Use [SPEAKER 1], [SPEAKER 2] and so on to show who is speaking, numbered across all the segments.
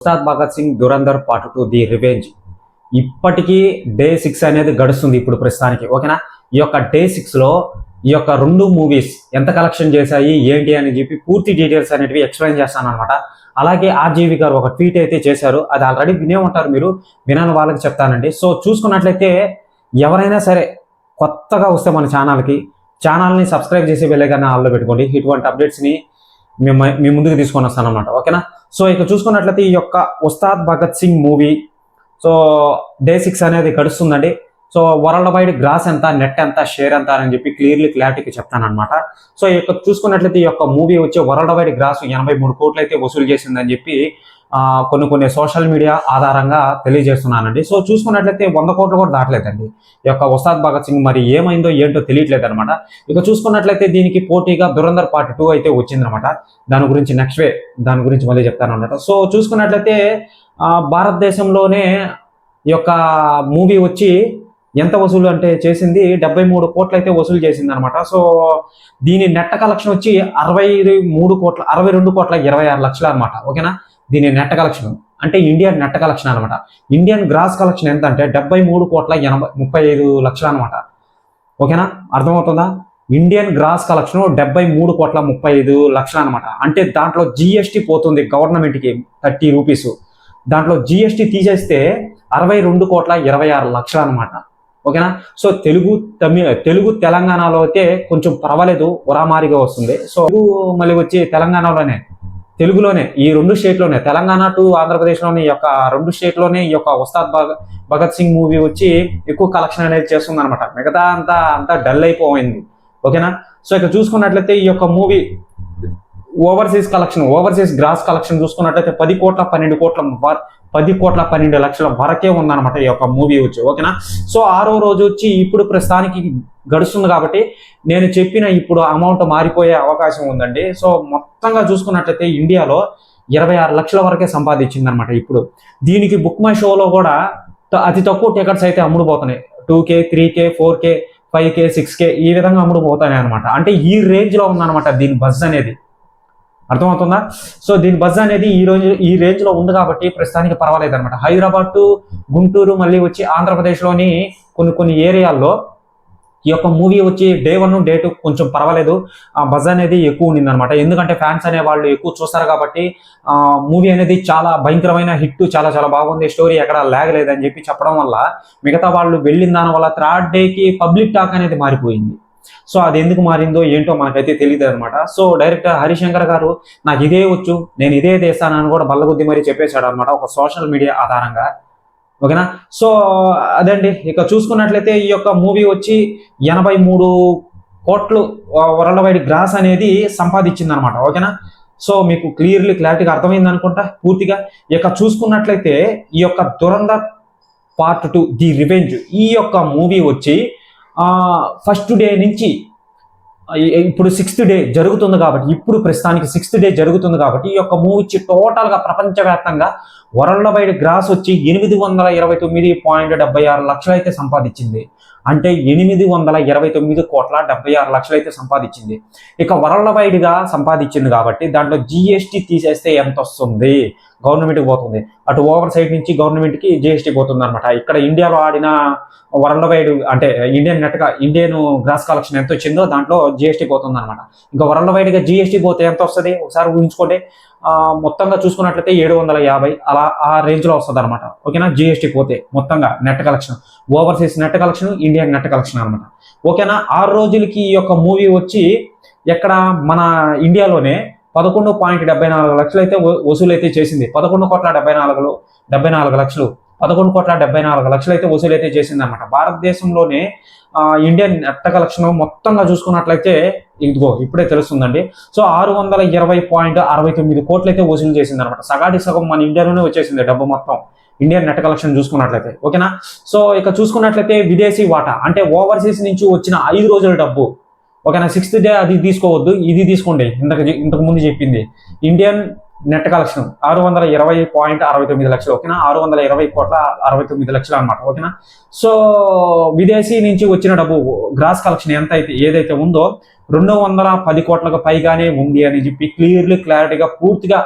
[SPEAKER 1] Ustaad Bhagat Singh Dhurandhar part 2 the revenge ఇప్పటికీ day 6 అనేది గడుస్తుంది ఇప్పుడు ప్రస్తుతానికి. ఓకేనా, ఈ యొక్క డే 6 లో ఈ యొక్క రెండు మూవీస్ ఎంత కలెక్షన్ చేశాయి ఏంటి అని చెప్పి పూర్తి డీటెయిల్స్ అనేటివి ఎక్స్ప్లెయిన్ చేస్తాను అనమాట. అలాగే ఆర్జీవి గారు ఒక ట్వీట్ అయితే చేశారు, అది ఆల్రెడీ వినే ఉంటారు మీరు, వినని వాళ్ళకి చెప్తానండి. సో చూసుకున్నట్లయితే ఎవరైనా సరే కొత్తగా వస్తే మన ఛానల్ని సబ్స్క్రైబ్ చేసి వెళ్ళేగానే ఆల్లో పెట్టుకోండి. ఇటువంటి అప్డేట్స్ని మీ ముందుకు తీసుకొని వస్తాను అనమాట. ఓకేనా, సో ఇక చూసుకున్నట్లయితే ఈ యొక్క Ustaad Bhagat Singh movie so day 6 అనేది గడుస్తుందండి. సో వరల్డ్ వైడ్ గ్రాస్ ఎంత, నెట్ ఎంత, షేర్ ఎంత అని చెప్పి క్లారిటీకి చెప్తాను అనమాట. సో ఇక చూసుకున్నట్లయితే ఈ యొక్క మూవీ వచ్చి వరల్డ్ వైడ్ గ్రాస్ 83 కోట్లు అయితే వసూలు చేసిందని చెప్పి కొన్ని సోషల్ మీడియా ఆధారంగా తెలియజేస్తున్నానండి. సో చూసుకున్నట్లయితే 100 కోట్లు కూడా దాటలేదండి ఈ యొక్క ఉస్తాద్ భగత్ సింగ్. మరి ఏమైందో ఏంటో తెలియట్లేదు అనమాట. ఇక చూసుకున్నట్లయితే దీనికి పోటీగా దురంధర్ పార్ట్ 2 అయితే వచ్చిందనమాట. దాని గురించి మళ్ళీ చెప్తాను అనమాట. సో చూసుకున్నట్లయితే భారతదేశంలోనే ఈ యొక్క మూవీ వచ్చి ఎంత వసూలు అంటే చేసింది 73 కోట్లు అయితే వసూలు చేసింది అనమాట. సో దీని నెట్ కలెక్షన్ వచ్చి 62 కోట్ల 26 లక్షలు అనమాట. ఓకేనా, దీని నెట్ కలెక్షన్ అంటే ఇండియన్ నెట్ కలెక్షన్ అనమాట. ఇండియన్ గ్రాస్ కలెక్షన్ ఎంత అంటే 73 కోట్ల 35 లక్షలు అనమాట. ఓకేనా, అర్థమవుతుందా? ఇండియన్ గ్రాస్ కలెక్షన్ 73 కోట్ల 35 లక్షలు అనమాట. అంటే దాంట్లో జిఎస్టీ పోతుంది గవర్నమెంట్కి 30 రూపీస్. దాంట్లో జిఎస్టీ తీసేస్తే 62 కోట్ల 26 లక్షలు అనమాట. ఓకేనా, సో తెలుగు తెలంగాణలో అయితే కొంచెం పర్వాలేదు, ఉరామారిగా వస్తుంది. సో మళ్ళీ వచ్చి తెలుగులోనే ఈ రెండు స్టేట్లోనే, తెలంగాణ టు ఆంధ్రప్రదేశ్లోని ఈ యొక్క రెండు స్టేట్లోనే ఈ యొక్క ఉస్తాద్ భగత్ సింగ్ మూవీ వచ్చి ఎక్కువ కలెక్షన్ అనేది చేస్తుంది అనమాట. మిగతా అంతా డల్ అయిపోయింది. ఓకేనా, సో ఇక చూసుకున్నట్లయితే ఈ యొక్క మూవీ ఓవర్సీస్ గ్రాస్ కలెక్షన్ చూసుకున్నట్లయితే 10 కోట్ల 12 లక్షల వరకే ఉందన్నమాట ఈ యొక్క మూవీ వచ్చి. ఓకేనా, సో 6వ రోజు వచ్చి ఇప్పుడు ప్రస్తుతానికి గడుస్తుంది కాబట్టి నేను చెప్పిన ఇప్పుడు అమౌంట్ మారిపోయే అవకాశం ఉందండి. సో మొత్తంగా చూసుకున్నట్లయితే ఇండియాలో 26 లక్షల వరకే సంపాదించింది అనమాట. ఇప్పుడు దీనికి బుక్ మై షోలో కూడా అతి తక్కువ టికెట్స్ అయితే అమ్ముడుపోతున్నాయి. 2K 3K 4K 5K 6K ఈ విధంగా అమ్ముడుపోతున్నాయి అనమాట. అంటే ఈ రేంజ్ లో ఉందన్నమాట దీని బజ్ అనేది. అర్థమవుతుందా? సో దీని బజ్ అనేది ఈ రేంజ్ లో ఉంది కాబట్టి ప్రస్తుతానికి పర్వాలేదు అనమాట. హైదరాబాద్ టు గుంటూరు మళ్ళీ వచ్చి ఆంధ్రప్రదేశ్లోని కొన్ని ఏరియాల్లో ఈ యొక్క మూవీ వచ్చి డే 1 డే 2 కొంచెం పర్వాలేదు, బజ్ అనేది ఎక్కువ ఉండింది అనమాట. ఎందుకంటే ఫ్యాన్స్ అనే వాళ్ళు ఎక్కువ చూస్తారు కాబట్టి మూవీ అనేది చాలా భయంకరమైన హిట్, చాలా బాగుంది, స్టోరీ ఎక్కడ ల్యాగ్ లేదని చెప్పి చెప్పడం వల్ల మిగతా వాళ్ళు వెళ్ళిన దాని వల్ల 3rd డేకి పబ్లిక్ టాక్ అనేది మారిపోయింది. సో అది ఎందుకు మారిందో ఏంటో మనకైతే తెలియదు అనమాట. సో డైరెక్టర్ హరిశంకర్ గారు నాకు ఇదే వచ్చు, నేను ఇదే చేస్తానని కూడా బల్లగుద్ది మరీ చెప్పేశాడు అనమాట ఒక సోషల్ మీడియా ఆధారంగా. ఓకేనా, సో అదండి. ఇక చూసుకున్నట్లయితే ఈ యొక్క మూవీ వచ్చి 83 కోట్లు వరల్డ్ వైడ్ గ్రాస్ అనేది సంపాదించింది అనమాట. ఓకేనా, సో మీకు క్లారిటీగా అర్థమైంది అనుకుంటా పూర్తిగా. ఇక చూసుకున్నట్లయితే ఈ యొక్క దురంధర్ పార్ట్ 2 ది రివెంజ్ ఈ యొక్క మూవీ వచ్చి ఫస్ట్ డే నుంచి ఇప్పుడు 6th డే జరుగుతుంది కాబట్టి, ఇప్పుడు ప్రస్తుతానికి 6th డే జరుగుతుంది కాబట్టి ఈ యొక్క మూవీ వచ్చి టోటల్గా ప్రపంచవ్యాప్తంగా వరల్డ్ వైడ్ గ్రాస్ వచ్చి 829.76 లక్షలు అయితే సంపాదించింది. అంటే 829 కోట్ల 76 లక్షలు అయితే సంపాదించింది. ఇక వరల్డ్ వైడ్ గా సంపాదించింది కాబట్టి దాంట్లో జిఎస్టీ తీసేస్తే ఎంత వస్తుంది? గవర్నమెంట్కి పోతుంది. అటు ఓవర్ సైడ్ నుంచి గవర్నమెంట్కి జిఎస్టీ పోతుంది అనమాట. ఇక్కడ ఇండియాలో ఆడిన వరల్డ్ వైడ్ అంటే ఇండియన్ గ్రాస్ కలెక్షన్ ఎంత వచ్చిందో దాంట్లో జిఎస్టీ పోతుంది అనమాట. ఇంకా వరల్డ్ వైడ్ గా జిఎస్టీ పోతే ఎంత వస్తుంది ఒకసారి ఊహించుకోండి. మొత్తంగా చూసుకున్నట్లయితే 750 అలా ఆ రేంజ్ లో వస్తుంది అనమాట. ఓకేనా, జిఎస్టీ పోతే మొత్తంగా net collection, overseas net collection, Indian net collection అనమాట. ఓకేనా, 6 రోజులకి ఈ యొక్క మూవీ వచ్చి ఎక్కడ మన ఇండియాలోనే 11.74 లక్షలు అయితే వసూలు అయితే చేసింది. 11 కోట్ల 74 లక్షలు 11 కోట్ల 74 లక్షలు అయితే వసూలు అయితే చేసింది అనమాట. భారతదేశంలోనే ఇండియన్ నెట్ కలెక్షన్ మొత్తంగా చూసుకున్నట్లయితే ఇదిగో ఇప్పుడే తెలుస్తుందండి. సో 620.69 కోట్లు అయితే వసూలు చేసింది అనమాట. సగం మన ఇండియాలోనే వచ్చేసింది డబ్బు మొత్తం ఇండియన్ నెట్ కలెక్షన్ చూసుకున్నట్లయితే. ఓకేనా, సో ఇక చూసుకున్నట్లయితే విదేశీ వాటా అంటే ఓవర్సీస్ నుంచి వచ్చిన 5 రోజుల డబ్బు. ఓకేనా, 6th డే అది తీసుకోవద్దు, ఇది తీసుకోండి. ఇంతకు ముందు చెప్పింది ఇండియన్ నెట్ కలెక్షన్ 620.69 లక్షలు. ఓకేనా, 620 కోట్ల 69 లక్షలు అనమాట. ఓకేనా, సో విదేశీ నుంచి వచ్చిన డబ్బు గ్రాస్ కలెక్షన్ ఏదైతే ఉందో 210 కోట్లకు పైగానే ఉంది అని చెప్పి క్లియర్లీ క్లారిటీగా పూర్తిగా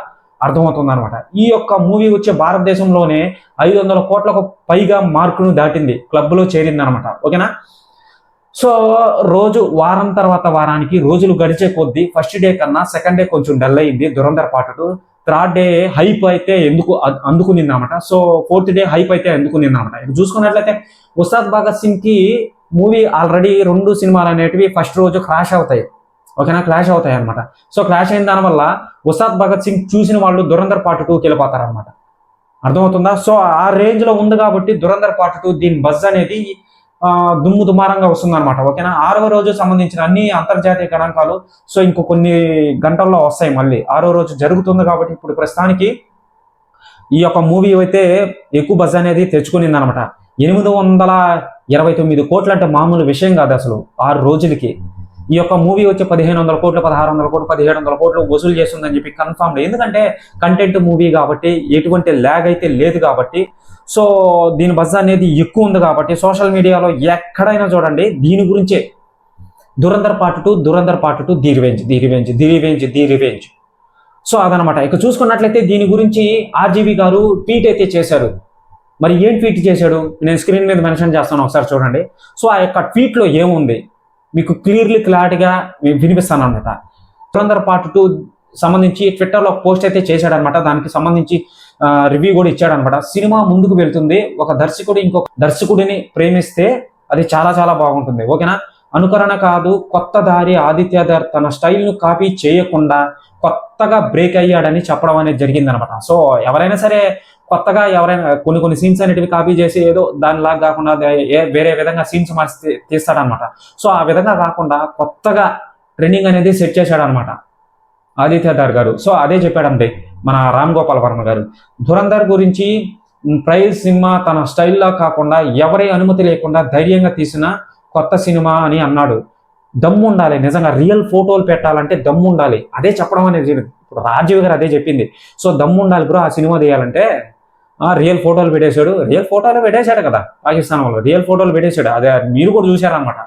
[SPEAKER 1] అర్థమవుతుంది అనమాట. ఈ యొక్క మూవీ వచ్చే భారతదేశంలోనే 500 కోట్లకు పైగా మార్కును దాటింది, క్లబ్లో చేరింది అనమాట. ఓకేనా. సో రోజు వారం తర్వాత వారానికి రోజులు గడిచే కొద్దీ ఫస్ట్ డే కన్నా సెకండ్ డే కొంచెం డల్ అయింది Dhurandhar part 2. Third day hype అయితే అందుకునింది అనమాట. సో ఫోర్త్ డే హైప్ అయితే అందుకునింది అనమాట. ఇక చూసుకున్నట్లయితే ఉస్తాద్ భగత్ సింగ్ కి మూవీ ఆల్రెడీ 2 సినిమాలు అనేటివి ఫస్ట్ రోజు క్రాష్ అవుతాయి. ఓకేనా, క్లాష్ అవుతాయి అనమాట. సో క్లాష్ అయిన దానివల్ల ఉస్తాద్ భగత్ సింగ్ చూసిన వాళ్ళు దురంధర్ పార్ట్ 2కి వెళ్ళిపోతారు అనమాట. అర్థమవుతుందా. సో ఆ రేంజ్ లో ఉంది కాబట్టి దురంధర్ పార్ట్ 2 దీని బజ్ అనేది దుమ్ము దుమారంగా వస్తుంది అనమాట. ఓకేనా. 6వ రోజు సంబంధించిన అన్ని అంతర్జాతీయ గణాంకాలు సో ఇంకో కొన్ని గంటల్లో వస్తాయి. మళ్ళీ 6వ రోజు జరుగుతుంది కాబట్టి ఇప్పుడు ప్రస్తుతానికి ఈ యొక్క మూవీ అయితే ఎక్కువ బజ్ అనేది తెచ్చుకునింది అనమాట. 829 కోట్లు అంటే మామూలు విషయం కాదు అసలు 6 రోజులకి. ఈ యొక్క మూవీ వచ్చి 1500 కోట్లు, 1600 కోట్లు, 1700 కోట్లు వసూలు చేస్తుందని చెప్పి కన్ఫర్మ్. ఎందుకంటే కంటెంట్ మూవీ కాబట్టి ఎటువంటి ల్యాగ్ అయితే లేదు కాబట్టి, సో దీని బజ్ అనేది ఎక్కువ ఉంది కాబట్టి సోషల్ మీడియాలో ఎక్కడైనా చూడండి దీని గురించే Dhurandhar part 2 the revenge. So అదనమాట. ఇక చూసుకున్నట్లయితే దీని గురించి ఆర్జీవి గారు ట్వీట్ అయితే చేశారు. మరి ఏం ట్వీట్ చేశాడు నేను స్క్రీన్ మీద మెన్షన్ చేస్తాను, ఒకసారి చూడండి. సో ఆ యొక్క ట్వీట్లో ఏముంది మీకు క్లారిటీగా వినిపిస్తాను అనమాట. దురంధర్ పార్ట్ 2 సంబంధించి ట్విట్టర్లో పోస్ట్ అయితే చేశాడనమాట. దానికి సంబంధించి రివ్యూ కూడా ఇచ్చాడనమాట. సినిమా ముందుకు వెళ్తుంది, ఒక దర్శకుడు ఇంకొక దర్శకుడిని ప్రేమిస్తే అది చాలా చాలా బాగుంటుంది. ఓకేనా. అనుకరణ కాదు, కొత్త దారి. ఆదిత్యధర్ తన స్టైల్ను కాపీ చేయకుండా కొత్తగా బ్రేక్ అయ్యాడని చెప్పడం అనేది జరిగిందనమాట. సో ఎవరైనా సరే కొత్తగా ఎవరైనా కొన్ని సీన్స్ అనేటివి కాపీ చేసి ఏదో దానిలాగా కాకుండా వేరే విధంగా సీన్స్ మార్చి తీస్తాడనమాట. సో ఆ విధంగా కాకుండా కొత్తగా ట్రెండింగ్ అనేది సెట్ చేశాడనమాట ఆదిత్యధర్ గారు. సో అదే చెప్పాడండి మన రామ్ గోపాల్ వర్మ గారు. దురంధర్ గురించి ప్రైజ్ సినిమా తన స్టైల్లా కాకుండా ఎవరి అనుమతి లేకుండా ధైర్యంగా తీసిన కొత్త సినిమా అని అన్నాడు. దమ్ము ఉండాలి, నిజంగా రియల్ ఫోటోలు పెట్టాలంటే దమ్ము ఉండాలి. అదే చెప్పడం అనేది ఇప్పుడు రాజీవ్ గారు అదే చెప్పింది. సో దమ్ము ఉండాలి బ్రో, ఆ సినిమా తీయాలంటే రియల్ ఫోటోలు పెట్టేశాడు కదా పాకిస్తాన్ వాళ్ళు, రియల్ ఫోటోలు పెట్టేశాడు. అదే మీరు కూడా చూశారనమాట.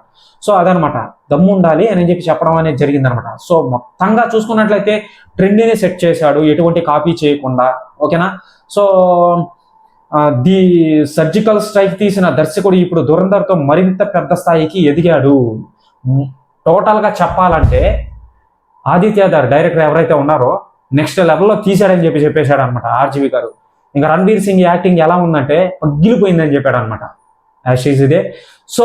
[SPEAKER 1] సో అదనమాట, దమ్ము ఉండాలి అని చెప్పి చెప్పడం అనేది జరిగిందనమాట. సో మొత్తంగా చూసుకున్నట్లయితే ట్రెండ్ని సెట్ చేశాడు, ఎటువంటి కాపీ చేయకుండా. ఓకేనా. సో ది సర్జికల్ స్ట్రైక్ తీసిన దర్శకుడు ఇప్పుడు దురంధర్తో మరింత పెద్ద స్థాయికి ఎదిగాడు. టోటల్గా చెప్పాలంటే ఆదిత్యధర్ డైరెక్టర్ ఎవరైతే ఉన్నారో నెక్స్ట్ లెవెల్లో తీశాడని చెప్పేశాడు అనమాట ఆర్జీవి గారు. ఇంకా రణ్వీర్ సింగ్ యాక్టింగ్ ఎలా ఉందంటే పగిలిపోయిందని చెప్పాడు అనమాట. ఇదే. సో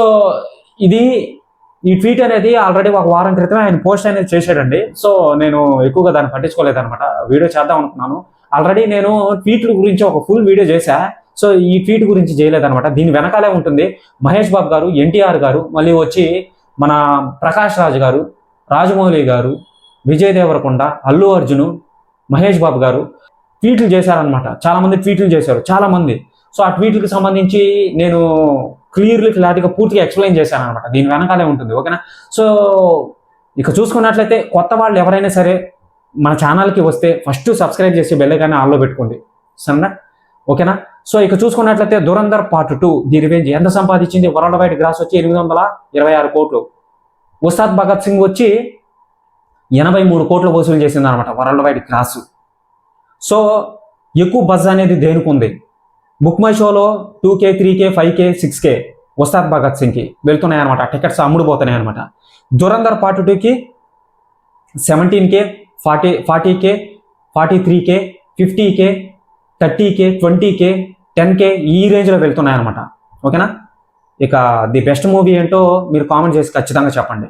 [SPEAKER 1] ఈ ట్వీట్ అనేది ఆల్రెడీ ఒక వారం క్రితమే ఆయన పోస్ట్ అనేది చేశాడండి. సో నేను ఎక్కువగా దాన్ని పట్టించుకోలేదన్నమాట, వీడియో చేద్దాం అనుకున్నాను. ఆల్రెడీ నేను ట్వీట్ల గురించి ఒక ఫుల్ వీడియో చేశా. సో ఈ ట్వీట్ గురించి చేయలేదన్నమాట. దీని వెనకాలే ఉంటుంది మహేష్ బాబు గారు, ఎన్టీఆర్ గారు, మళ్ళీ వచ్చి మన ప్రకాష్ రాజ్ గారు, రాజమౌళి గారు, విజయ్ దేవరకొండ, అల్లు అర్జున్, మహేష్ బాబు గారు ట్వీట్లు చేశారనమాట. చాలా మంది ట్వీట్లు చేశారు, చాలా మంది. సో ఆ ట్వీట్లకు సంబంధించి నేను క్లారిటీగా పూర్తిగా ఎక్స్ప్లెయిన్ చేశాను అనమాట. దీని వెనకాలే ఉంటుంది. ఓకేనా. సో ఇక చూసుకున్నట్లయితే కొత్త వాళ్ళు ఎవరైనా సరే మన ఛానల్కి వస్తే ఫస్ట్ సబ్స్క్రైబ్ చేసి బెల్ ఐకాన్ ఆన్లో పెట్టుకోండి, సరేనా. ఓకేనా. సో ఇక చూసుకున్నట్లయితే దురంధర్ పార్ట్ 2 ది రివెంజ్ ఎంత సంపాదించింది? వరల్డ్ వైడ్ గ్రాస్ వచ్చి 826 కోట్లు. ఉస్తాద్ భగత్ సింగ్ వచ్చి 83 కోట్లు వసూలు చేసింది అనమాట వరల్డ్ వైడ్ గ్రాస్. సో ఎక్కువ బజ్ అనేది దేనికుంది? బుక్ మై షోలో 2K, 3K, 5K, 6K Ustaad Bhagat సింగ్కి వెళ్తున్నాయి అనమాట. టికెట్స్ అమ్ముడుపోతున్నాయి అనమాట. దురంధర్ పార్ట్ 2కి 17K, 40K, 43K, 50K, 30K, 20K, 10K ఈ రేంజ్లో వెళ్తున్నాయి అనమాట. ఓకేనా. ఇక ది బెస్ట్ మూవీ ఏంటో మీరు కామెంట్ చేసి ఖచ్చితంగా చెప్పండి.